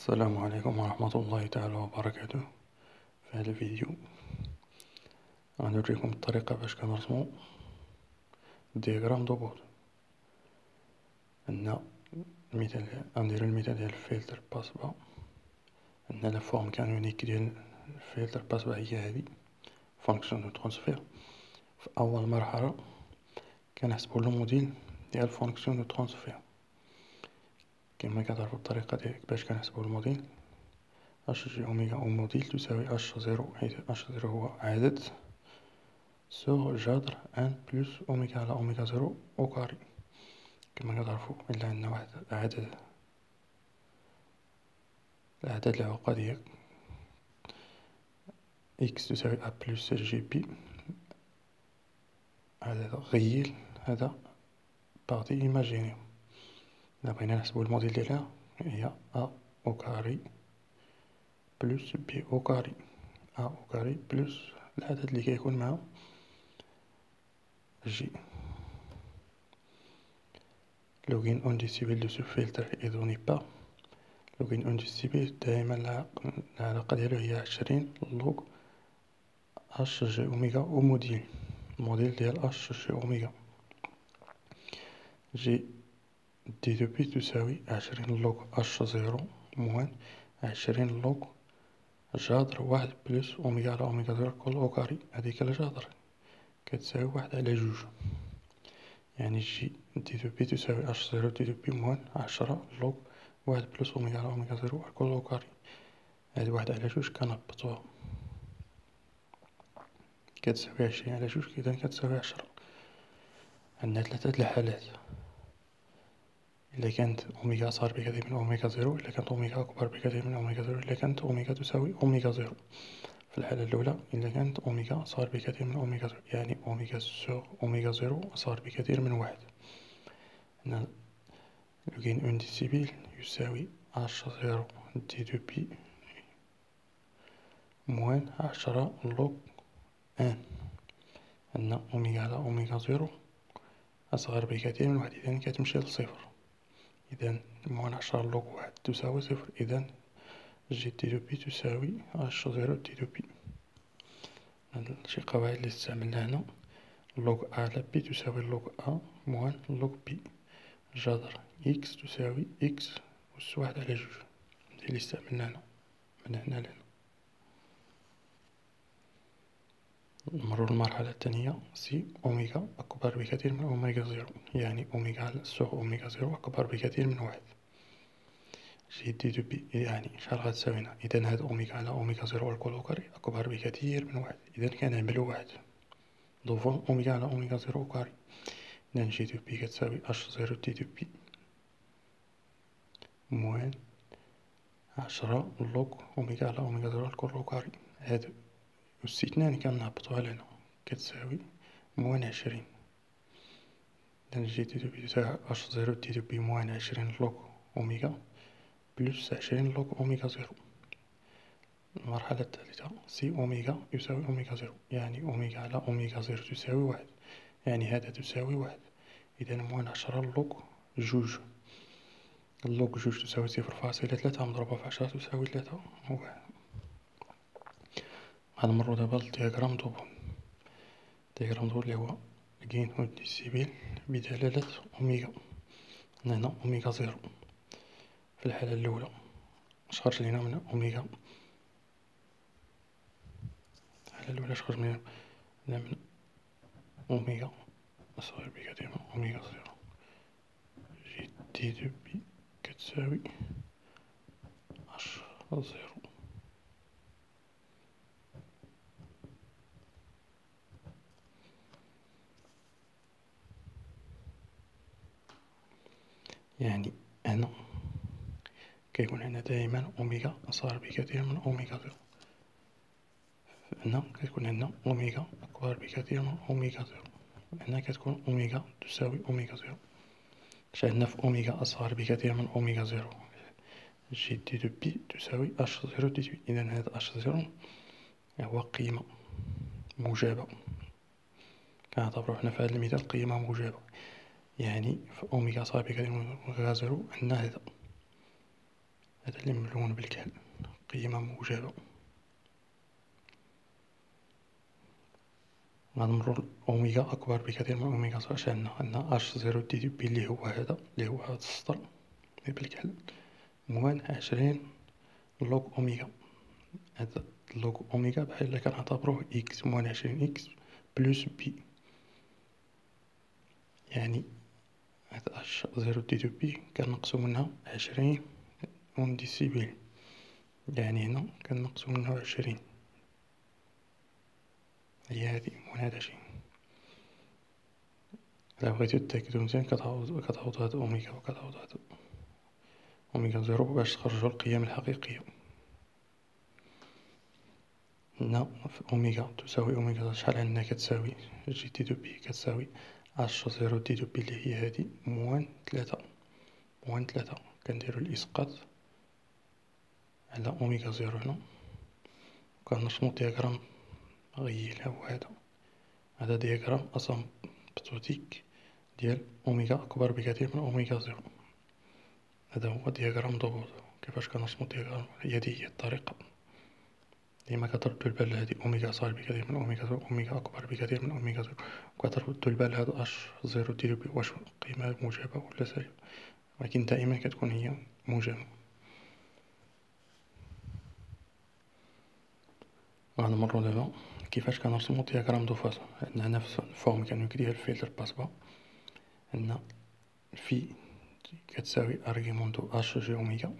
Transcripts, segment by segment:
السلام عليكم ورحمة الله تعالى وبركاته. في هذا الفيديو غنوريكم الطريقة باش كنرسمو دياغرام دوبوت. عندنا المثال، غنديرو المثال ديال الفلتر باس با. عندنا لا فورم كانونيك ديال الفلتر باس با هي هادي فونكسيون دو ترانسفير. في اول مرحلة كنحسبو لو موديل ديال فونكسيون دو ترانسفير. كما كتعرفو الطريقة ديال باش كنحسبو الموديل اش جي اوميغا او موديل تساوي اش زيرو، حيث اش زيرو هو عدد سور جذر ان بلس اوميغا على اوميغا زيرو او كاري. كما كتعرفو الا عندنا واحد الأعداد العقدية إكس تساوي أ بلس جي بي، عدد غيل، هذا بارتي إيماجيني. إلا بغينا نحسبو الموديل ديالها هي أ أو كاري بلس بي أو كاري، أ أو كاري بلس العدد اللي كيكون معاه جي. لو كاين اون ديسيبل دو سو فلتر اي دوني با، لو كاين اون ديسيبل دايما العلاقة ديالو هي 20 لوغ اش جي اوميغا او موديل، الموديل ديال اش جي اوميغا. جي دي دو بي تساوي 20 لوغ اش زيرو موان 20 لوغ جذر واحد بلس اوميغا على اوميغا زيرو كل او كاري. هاديك الجذر كتساوي واحد على جوج، يعني جي دي دو بي تساوي اش زيرو دي دو بي موان 10 لوغ واحد بلس اوميغا على اوميغا زيرو كل او كاري. هادي واحد على جوج كنهبطوها كتساوي 20 على جوج، إذا كتساوي 10. عندنا ثلاثة الحالات: إلا كانت أوميغا أصغر بكثير من أوميغا زيرو، إلا كانت أوميغا أكبر بكثير من أوميغا زيرو، إلا كانت أوميغا تساوي أوميغا زيرو. في الحالة الأولى إلا كانت أوميغا أصغر بكثير من أوميغا زيرو، يعني أوميغا سور أوميغا زيرو أصغر بكثير من واحد. هنا لو كاين اون ديسيبل يساوي اش زيرو دي دو بي موان 10 لوغ ان. عندنا أوميغا على أوميغا زيرو أصغر بكثير من واحد، إذا كتمشي لصفر. إذا موان 10 لوغ واحد تساوي صفر، إذا جي دي دو بي تساوي اش زيرو دي دو بي. شي قواعد اللي استعملنا هنا: لوغ أ على بي تساوي لوغ أ موان لوغ بي، جذر إكس تساوي إكس أس واحد على جوج. هادي اللي استعملنا هنا من هنا لهنا. نمرو للمرحلة الثانية: سي أوميغا أكبر بكثير من أوميغا زيرو، يعني أوميغا على سوغ أوميغا زيرو أكبر بكثير من واحد. جي دي دو بي يعني شحال غتساوي هنا؟ إذا هاد أوميغا على أوميغا زيرو الكل كاري أكبر بكثير من واحد، إذا كنعملو واحد ضوفون أوميغا على أوميغا زيرو كاري. إذا جي دو بي كتساوي اش زيرو دي دو بي موان 10 لوغ أوميغا على أوميغا زيرو الكل كاري. هادو أس اثنان كنهبطوها لهنا كتساوي موان 20. إذا جي دي دو بي تساوي اش زيرو دي دو بي موان 20 لوغ أوميغا بلس 20 لوغ أوميغا زيرو. المرحلة الثالثة: سي أوميغا يساوي أوميغا زيرو، يعني أوميغا على أوميغا زيرو تساوي واحد، يعني هذا تساوي واحد. إذا موان 10 لوغ جوج، اللوغ جوج تساوي 0.3 مضروبة في 10 تساوي 3 واحد. غنمرو دابا للدياغرام دوبل. الدياغرام دوبل اللي هو كاين اون ديسيبل بدلالة أوميغا. هنا أوميغا زيرو. في الحالة الأولى اش خرج لينا من أوميغا؟ الحالة الأولى اش خرج من أوميغا أصغر بكثير من أوميغا زيرو، جي دي دو بي كتساوي اش زيرو. يعني هنا كيكون هنا دائما أوميغا أصغر بكثير من أوميغا زيرو، هنا كتكون عندنا أوميغا أكبر بكثير من أوميغا زيرو، هنا كتكون أوميغا تساوي أوميغا زيرو. اش عندنا في أوميغا أصغر بكثير من أوميغا زيرو؟ جي دي دو بي تساوي اش زيرو دي دو. إذا هاد اش زيرو هو قيمة موجبة، كنعتبرو حنا في هاد المثال قيمة موجبة، يعني في أوميغا أصغر بكثير من أوميغا زيرو عندنا هذا هذا اللي ملون بالكحل، قيمة موجبة. غنمرو الأوميغا أكبر بكثير من أوميغا صغير. عندنا اش زيرو دي بي اللي هو هذا، اللي هو هذا السطر اللي بالكحل، موان 20 لوغ أوميغا. هذا لوغ أوميغا بحال إلا كنعتبروه إكس، موان 20 إكس بلوس بي. يعني هاد اش زيرو دي بي كنقصو منها 20 اون ديسيبل، يعني هنا كنقصو منها 20. هي هادي موان هاد 20. إلا بغيتو تتأكدو مزيان كتعوض هاد أوميغا وكتعوض هاد أوميغا زيرو باش تخرجو القيم الحقيقية. هنا في أوميغا تساوي أوميغا شحال عندنا؟ كتساوي جي دي دو بي كتساوي اش زيرو دي دو بي اللي هي هادي موان 3. موان 3 كنديرو الإسقاط على أوميغا زيرو هنا، وكنرسمو دياغرام غيال. هو هذا دياغرام اسامبتوتيك ديال أوميغا أكبر بكثير من أوميغا زيرو. هذا هو دياغرام ضغوط. كيفاش كنرسمو دياغرام؟ هي الطريقة. ديما كتردو البال لهادي أوميغا صغير بكثير من أوميغا زيرو، أوميغا أكبر بكثير من أوميغا زيرو، وكتردو البال لهاد اش زيرو ديرو بي واش قيمة موجبة ولا سالبة، ولكن دائما كتكون هي موجبة. غنمرو دابا كيفاش كنرسمو دياغرام دو فاز. عندنا هنا في الفورم كانوك ديال فيلتر باسبا، عندنا في كتساوي ارغيمون دو اش جي أوميغا.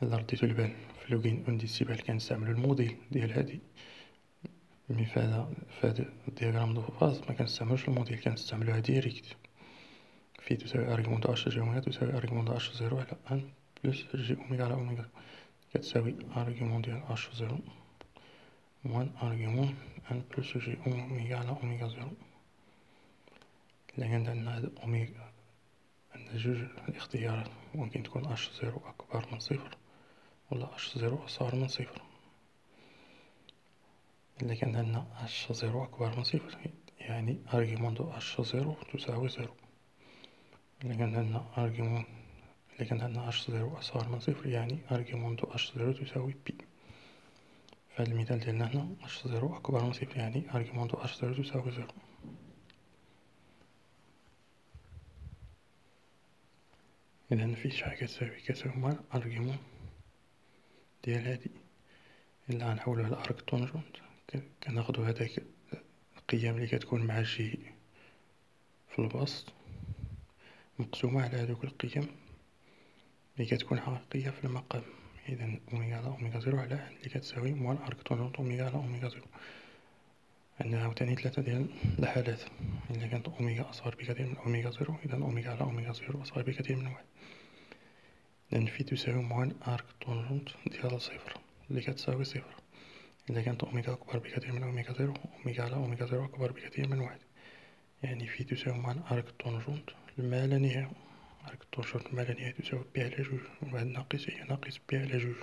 إلا رديتو البال في لوغين اون ديسيبل كنستعملو الموديل ديال هادي، مي فهاد الدياغرام دو فاز مكنستعملوش الموديل، كنستعملوها ديريكت. في تساوي ارغيمون دو اش جي أوميغا تساوي ارغيمون دو اش زيرو على ان بلس جي أوميغا على أوميغا، كتساوي ارغيمون ديال اش زيرو موان ارغيمون ان بلس جي أوميغا على أوميغا زيرو. إلا كانت عندنا هاد أوميغا، عندنا جوج الاختيارات، ممكن تكون اش زيرو أكبر من صفر ولا اش زيرو أصغر من صفر. إلا كان عندنا اش زيرو أكبر من صفر يعني ارغيمون دو اش زيرو تساوي زيرو. إلا كان عندنا اش زيرو أصغر من صفر يعني ارغيمون دو اش زيرو تساوي بي. فهاد المثال ديالنا هنا اش زيرو أكبر من صفر يعني ارغيمون دو اش زيرو تساوي زيرو. إذا في شحال كتساوي موان ارغيمون ديال هادي. إلا غنحولو على ارك طونجونت كناخدو هداك القيم اللي كتكون مع جي في البسط مقسومة على هادوك القيم اللي كتكون حقيقية في المقام. إذا أوميغا على أوميغا زيرو على اللي كتساوي موان ارك طونجونت أوميغا على أوميغا زيرو. عندنا عاوتاني 3 ديال الحالات. إلا كانت أوميغا أصغر بكثير من أوميغا زيرو إذا أوميغا على أوميغا زيرو أصغر بكثير من واحد. لأن في تساوي موان ارك طونجونت ديال صفر اللي كتساوي صفر. إلا كانت أوميغا أكبر بكثير من أوميغا زيرو، أوميغا على أوميغا زيرو أكبر بكثير من واحد، يعني في تساوي موان ارك طونجونت ما لا نهاية. ارك طونجونت ما لا نهاية تساوي بي على جوج، وهاد ناقص هي ناقص بي على جوج.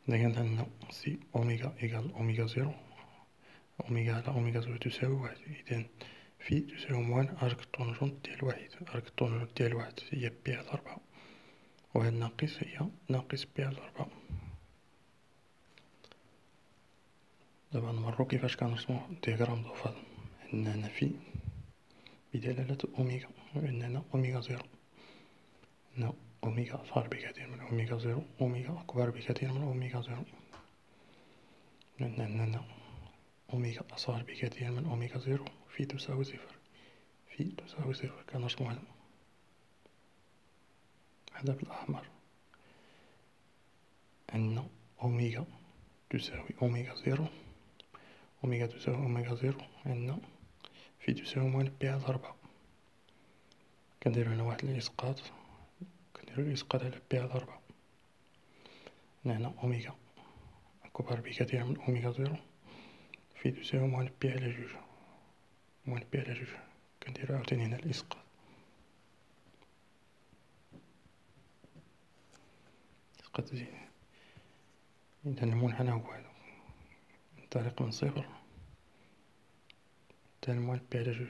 إذا كانت عندنا سي أوميغا إيكال أوميغا زيرو، أوميغا على أوميغا زيرو تساوي واحد، إذن في تساوي موان ارك طونجونت ديال واحد. ارك طونجونت ديال واحد هي بي على ربعة، وهاد ناقص هي ناقص بي على ربعة. دابا نمرو كيفاش كنرسمو دياغرام دو فاز. عندنا هنا في بدلالة أوميغا، وعندنا هنا أوميغا زيرو. هنا أوميغا أصغر بكثير من أوميغا زيرو، أوميغا أكبر بكثير من أوميغا زيرو. عندنا هنا أوميغا أصغر بكثير من أوميغا زيرو في تساوي صفر. في تساوي صفر كنرسمو هذا بالأحمر. عندنا أوميغا تساوي أوميغا زيرو، أوميغا تساوي أوميغا زيرو، عندنا في تساوي موان بي على ربعة. كنديرو هنا واحد الإسقاط، كنديرو الإسقاط على بي على ربعة. هنا أوميغا أكبر بكثير من أوميغا زيرو في تساوي موان بي على جوج، موان بي على جوج. كنديرو عاوتاني هنا الإسقاط، إسقاط زين. إذا المنحنى هو هذا، منطلق من صفر حتى الموان بي على جوج.